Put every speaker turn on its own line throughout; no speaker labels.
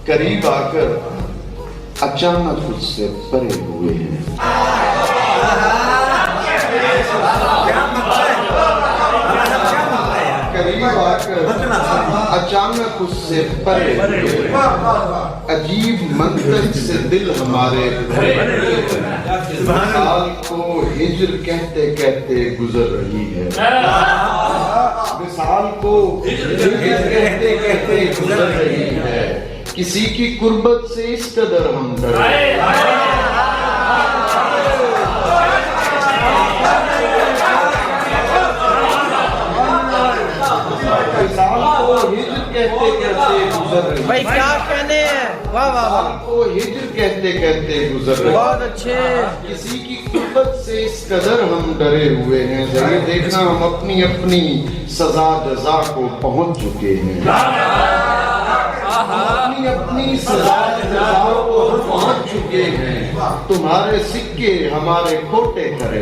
करीब आकर अचानक उससे परे हुए हैं। करीब आकर अचानक उससे परे हुए, अजीब मंतर से दिल हमारे साल को हिज्र कहते कहते गुजर रही है। विसाल को हिज्र कहते कहते गुजर रही है। किसी की कुर्बत से इस कदर हम डरे, कहते कहते गुजर रही,
भाई क्या कहने हैं, वाह वाह वाह,
को हिज्र कहते कहते गुजर रही,
बहुत अच्छे।
किसी की कुर्बत से इस कदर हम डरे हुए हैं। जरूर देखना हम अपनी अपनी सजा जजा को पहुंच चुके हैं, अपनी अपनी सजा जजा को पहुंच चुके हैं। तुम्हारे सिक्के हमारे खोटे करे,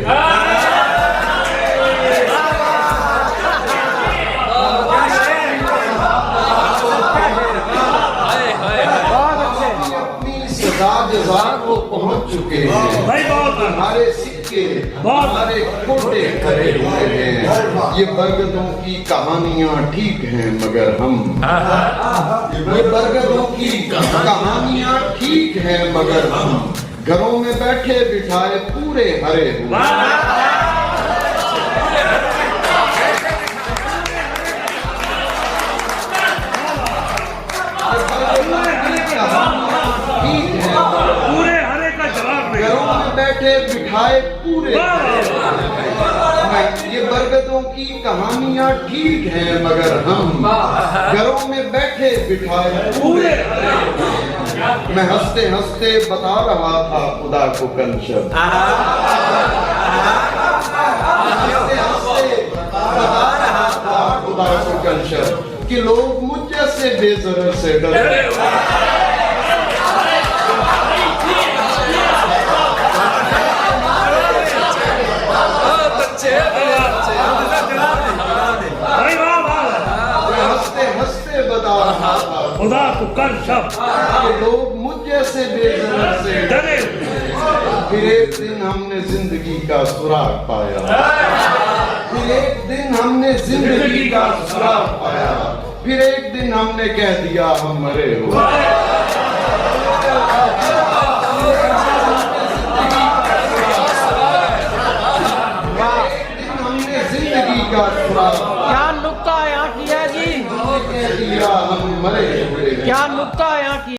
को पहुंच चुके हैं। हमारे सिक्के हमारे खोटे करे हुए हैं। ये बरगदों की कहानियां ठीक हैं मगर हम, ये बरगदों की कहानियां ठीक हैं मगर हम घरों में बैठे बिठाए पूरे हरे हुए। बैठे बिठाए पूरे, ये बरगदों की कहानियां ठीक हैं मगर हम घरों में बैठे बिठाए पूरे। मैं हंसते हंसते बता रहा था खुदा को कल शब, हंसते हंसते बता रहा था खुदा को कल शब कि लोग मुझ जैसे बेजरर से डरे।
खुदा को कर शब्द
लोग मुझ जैसे बेजरर से डरे। फिर एक दिन हमने जिंदगी का सुराग पाया, फिर एक दिन हमने जिंदगी का सुराग पाया, फिर एक दिन हमने कह दिया हम मरे हो। हमने जिंदगी का सुराग,
क्या नुक्ता यहाँ किया जी,
कह दिया हम मरे हुए।
क्या नुक्ता यहाँ किया।